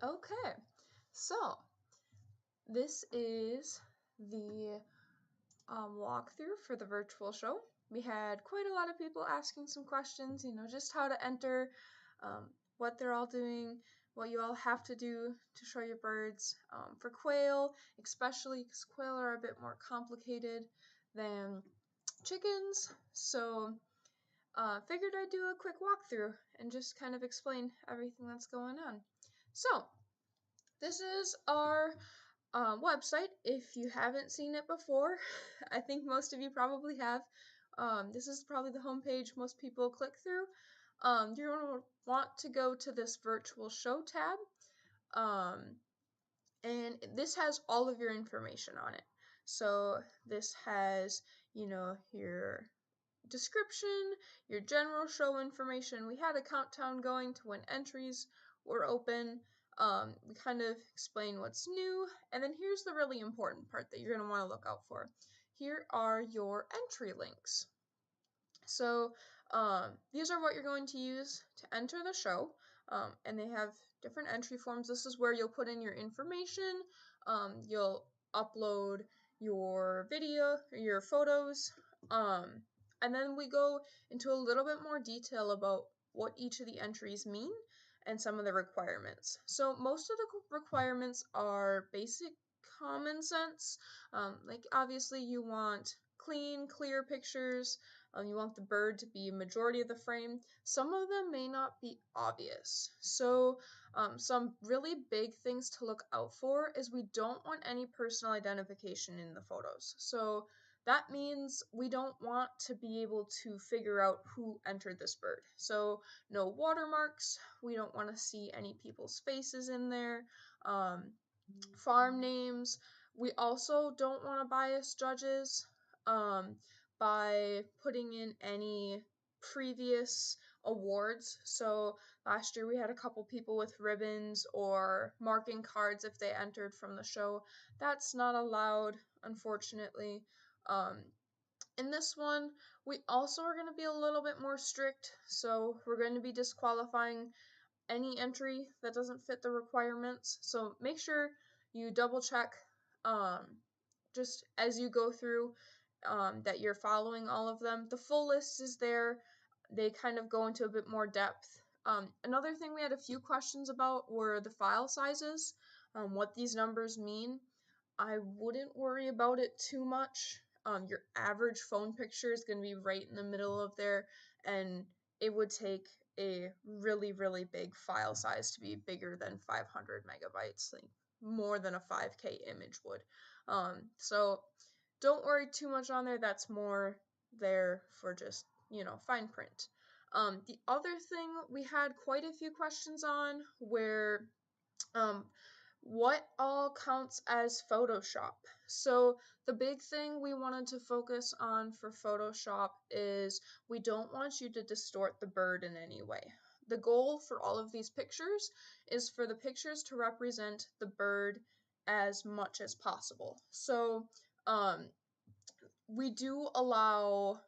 Okay, so this is the walkthrough for the virtual show. We had quite a lot of people asking some questions, just how to enter, what they're all doing, what you all have to do to show your birds. For quail, especially because quail are a bit more complicated than chickens, so figured I'd do a quick walkthrough and just kind of explain everything that's going on. So, this is our website. If you haven't seen it before, I think most of you probably have. This is probably the homepage most people click through. You're going to want to go to this virtual show tab, and this has all of your information on it. So this has, your description, your general show information. We had a countdown going to when entries were open. We kind of explain what's new, and then here's the really important part that you're going to want to look out for. Here are your entry links. So these are what you're going to use to enter the show, and they have different entry forms. This is where you'll put in your information. You'll upload your video or your photos, and then we go into a little bit more detail about what each of the entries mean and some of the requirements. So most of the requirements are basic common sense. Like obviously you want clean, clear pictures. You want the bird to be a majority of the frame. Some of them may not be obvious. So some really big things to look out for is we don't want any personal identification in the photos. So that means we don't want to be able to figure out who entered this bird. So no watermarks. We don't want to see any people's faces in there. Farm names. We also don't want to bias judges by putting in any previous awards. So last year we had a couple people with ribbons or marking cards if they entered from the show. That's not allowed, unfortunately. In this one, we also are going to be a little bit more strict. So we're going to be disqualifying any entry that doesn't fit the requirements. So make sure you double check just as you go through that you're following all of them. The full list is there. They kind of go into a bit more depth. Another thing we had a few questions about were the file sizes, what these numbers mean. I wouldn't worry about it too much. Your average phone picture is going to be right in the middle of there, and it would take a really, really big file size to be bigger than 500 megabytes, like more than a 5K image would. So don't worry too much on there. That's more there for just, fine print. The other thing we had quite a few questions on where what all counts as Photoshop? So the big thing we wanted to focus on for Photoshop is we don't want you to distort the bird in any way. The goal for all of these pictures is for the pictures to represent the bird as much as possible. So we do allow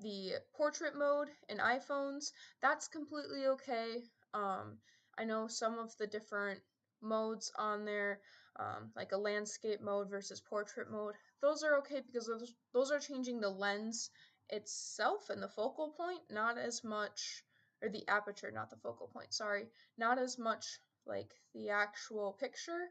the portrait mode in iPhones. That's completely okay. I know some of the different modes on there, like a landscape mode versus portrait mode, those are okay because those are changing the lens itself and the focal point, not as much, or the aperture, not the focal point, sorry, not as much like the actual picture.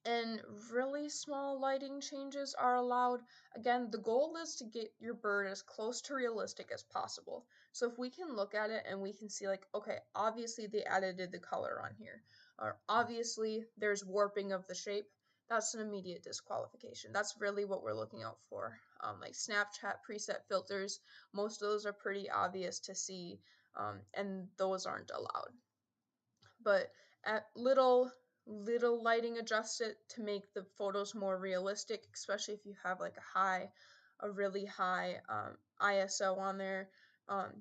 And really small lighting changes are allowed. Again, the goal is to get your bird as close to realistic as possible. So if we can look at it and we can see like, okay, obviously they added the color on here, or obviously there's warping of the shape, that's an immediate disqualification. That's really what we're looking out for. Like Snapchat preset filters, most of those are pretty obvious to see, and those aren't allowed. But at little lighting adjusted to make the photos more realistic, especially if you have like a really high ISO on there.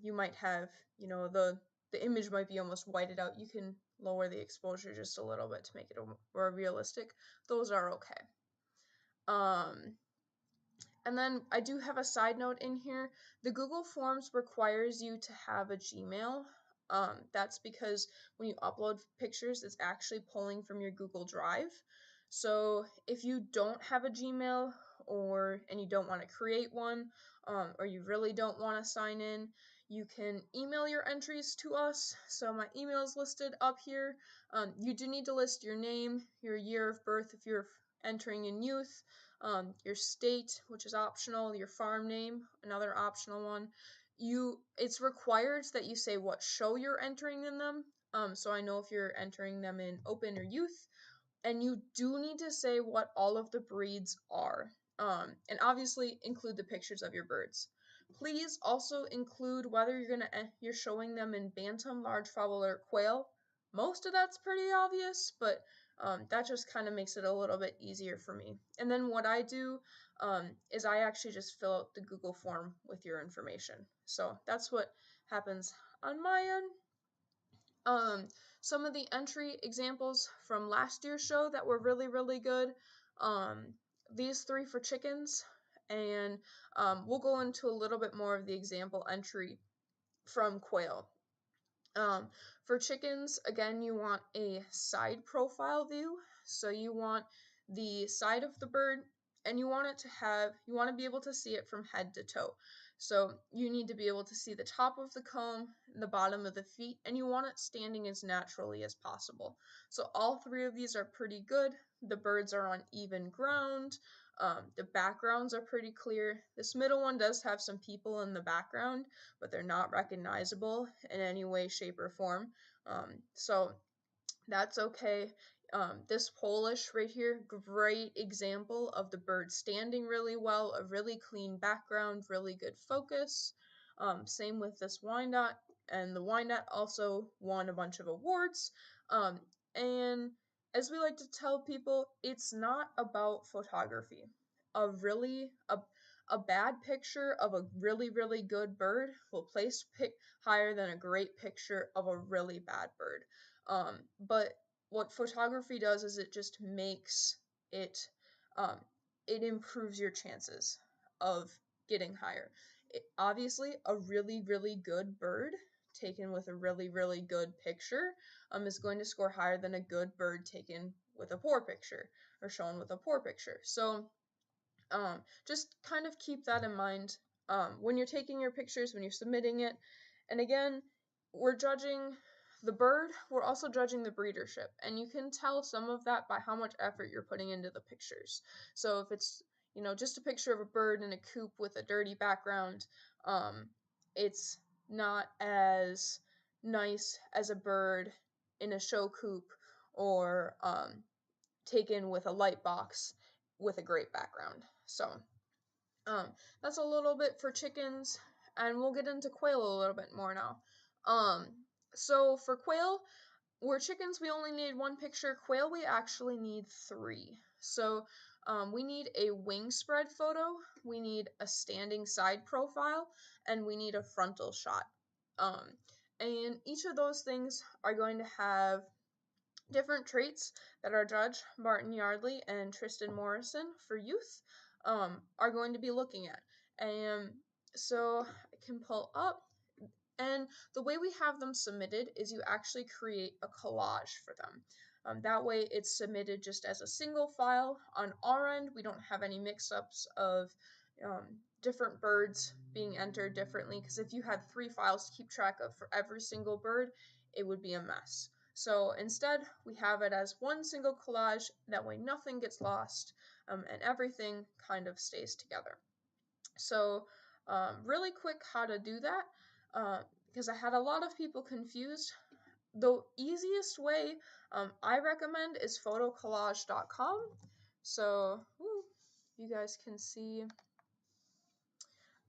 You might have, the image might be almost whited out. You can lower the exposure just a little bit to make it more realistic. Those are okay. And then I do have a side note in here. The Google Forms requires you to have a Gmail. That's because when you upload pictures, it's actually pulling from your Google Drive. So if you don't have a Gmail and you don't want to create one, or you really don't want to sign in, you can email your entries to us. So my email is listed up here. You do need to list your name, your year of birth if you're entering in youth, your state, which is optional, your farm name, another optional one. It's required that you say what show you're entering in them. So I know if you're entering them in open or youth, and you do need to say what all of the breeds are. And obviously include the pictures of your birds. Please also include whether you're showing them in bantam, large fowl, or quail. Most of that's pretty obvious, but that just kind of makes it a little bit easier for me. And then what I do is I actually just fill out the Google form with your information. So that's what happens on my end. Some of the entry examples from last year's show that were really, really good. These 3 for chickens, and we'll go into a little bit more of the example entry from quail. For chickens, again, you want a side profile view. So you want the side of the bird, and you want to be able to see it from head to toe. So you need to be able to see the top of the comb, the bottom of the feet, and you want it standing as naturally as possible. So all 3 of these are pretty good. The birds are on even ground. The backgrounds are pretty clear. This middle one does have some people in the background, but they're not recognizable in any way, shape, or form. So that's okay. This Polish right here, great example of the bird standing really well, a really clean background, really good focus. Same with this Wyandotte, and the Wyandotte also won a bunch of awards. And as we like to tell people, it's not about photography. A bad picture of a really, really good bird will place higher than a great picture of a really bad bird. But what photography does is it just makes it, it improves your chances of getting higher. Obviously, a really, really good bird taken with a really, really good picture is going to score higher than a good bird taken with a poor picture or shown with a poor picture. So just kind of keep that in mind when you're taking your pictures, when you're submitting it. And again, we're judging the bird, we're also judging the breedership. And you can tell some of that by how much effort you're putting into the pictures. So if it's, just a picture of a bird in a coop with a dirty background, it's not as nice as a bird in a show coop or taken with a light box with a great background. So that's a little bit for chickens, and we'll get into quail a little bit more now. So for quail, where chickens we only need 1 picture, quail we actually need 3. So we need a wing spread photo, we need a standing side profile, and we need a frontal shot. And each of those things are going to have different traits that our judge, Martin Yardley and Tristan Morrison for youth, are going to be looking at. And so I can pull up, and the way we have them submitted is you actually create a collage for them. That way it's submitted just as a single file. On our end, we don't have any mix-ups of different birds being entered differently, because if you had 3 files to keep track of for every single bird, it would be a mess. So instead, we have it as one single collage. That way nothing gets lost, and everything kind of stays together. So really quick how to do that, because I had a lot of people confused. The easiest way I recommend is photocollage.com. So you guys can see.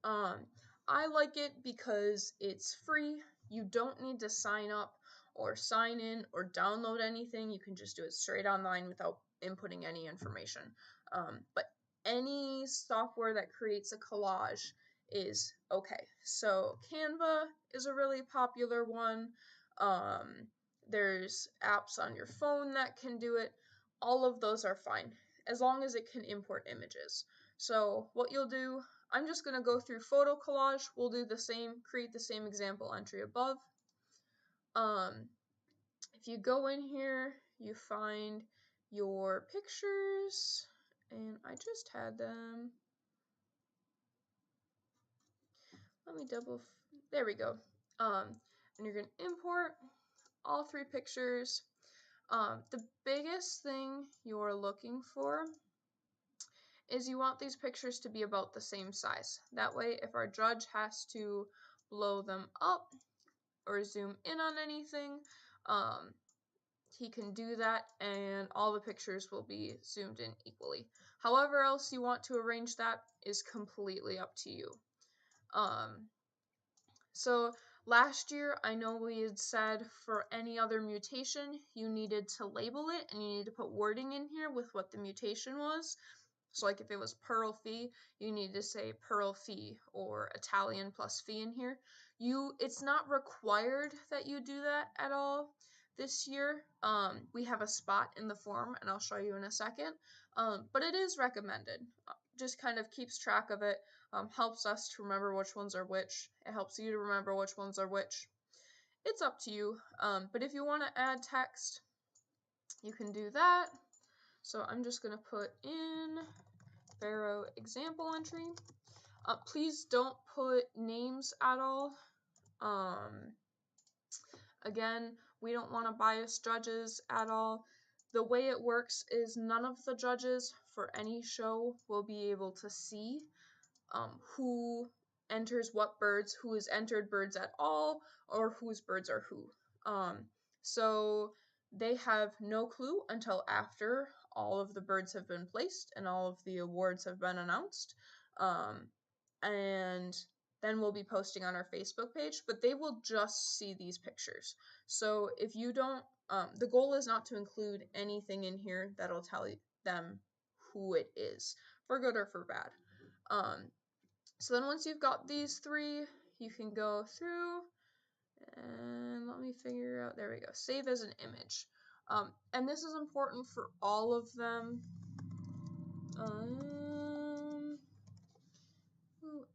I like it because it's free. You don't need to sign up or sign in or download anything. You can just do it straight online without inputting any information. But any software that creates a collage is okay. So Canva is a really popular one. There's apps on your phone that can do it. All of those are fine, as long as it can import images. So what you'll do, I'm just going to go through photo collage. We'll do the same, create the same example entry above. if you go in here, you find your pictures, and I just had them. Let me there we go. And you're gonna import all 3 pictures. The biggest thing you're looking for is you want these pictures to be about the same size. That way, if our judge has to blow them up or zoom in on anything, he can do that and all the pictures will be zoomed in equally. However else you want to arrange that is completely up to you. So last year, I know we had said for any other mutation, you needed to label it and you need to put wording in here with what the mutation was. So like if it was Pearl Fee, you need to say Pearl Fee or Italian plus Fee in here. It's not required that you do that at all this year. We have a spot in the form and I'll show you in a second. But it is recommended. Just kind of keeps track of it. Helps us to remember which ones are which. It helps you to remember which ones are which. It's up to you. But if you want to add text, you can do that. So I'm just going to put in Pharaoh example entry. Please don't put names at all. Again, we don't want to bias judges at all. The way it works is none of the judges for any show will be able to see who enters what birds, who has entered birds at all, or whose birds are who. So they have no clue until after all of the birds have been placed and all of the awards have been announced. And then we'll be posting on our Facebook page, but they will just see these pictures. So if you don't, the goal is not to include anything in here that'll tell them who it is, for good or for bad. So then once you've got these 3, you can go through and let me figure out, there we go, save as an image. And this is important for all of them.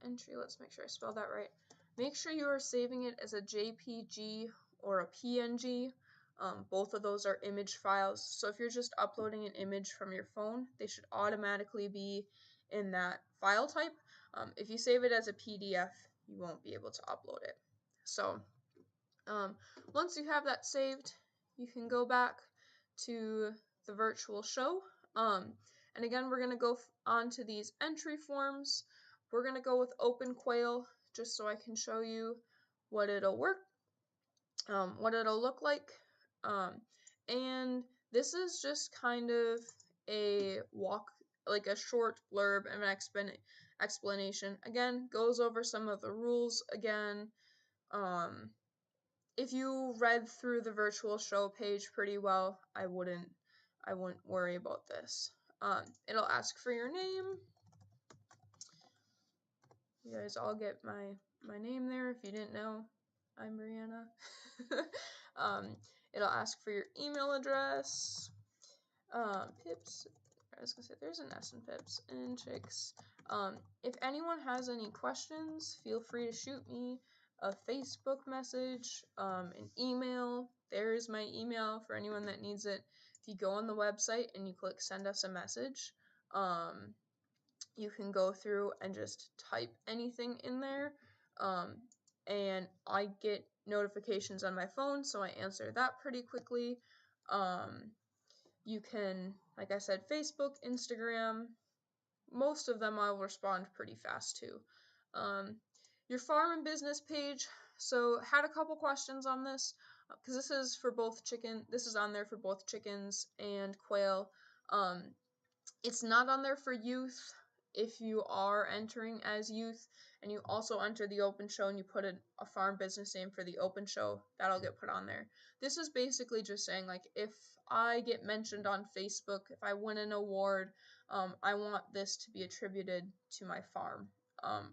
Entry, let's make sure I spelled that right. Make sure you are saving it as a JPG or a PNG. Both of those are image files. So if you're just uploading an image from your phone, they should automatically be in that file type. If you save it as a PDF, you won't be able to upload it. So once you have that saved, you can go back to the virtual show. And again, we're going to go on to these entry forms. We're going to go with Open Quail just so I can show you what it'll look like. And this is just kind of a like a short blurb and an explanation. Again, goes over some of the rules again. If you read through the virtual show page pretty well, I wouldn't worry about this. It'll ask for your name. You guys all get my name there if you didn't know. I'm Brianna. It'll ask for your email address. Pips. I was gonna say there's an S in Pips and Chicks. If anyone has any questions, feel free to shoot me a Facebook message, an email. There's my email for anyone that needs it. If you go on the website and you click send us a message, you can go through and just type anything in there. And I get notifications on my phone, so I answer that pretty quickly. You can, like I said, Facebook, Instagram, most of them I'll respond pretty fast to. Your farm and business page, so had a couple questions on this, because this is on there for both chickens and quail. It's not on there for youth. If you are entering as youth and you also enter the open show and you put a farm business name for the open show, that'll get put on there. This is basically just saying, like, if I get mentioned on Facebook, if I win an award, I want this to be attributed to my farm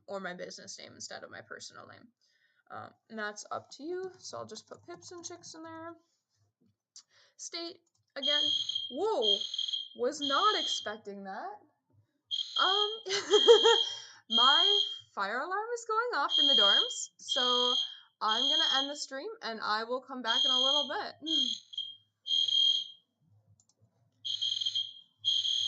or my business name instead of my personal name. And that's up to you. So I'll just put Pips and Chicks in there. State, again, whoa, was not expecting that. My fire alarm is going off in the dorms, so I'm gonna end the stream and I will come back in a little bit.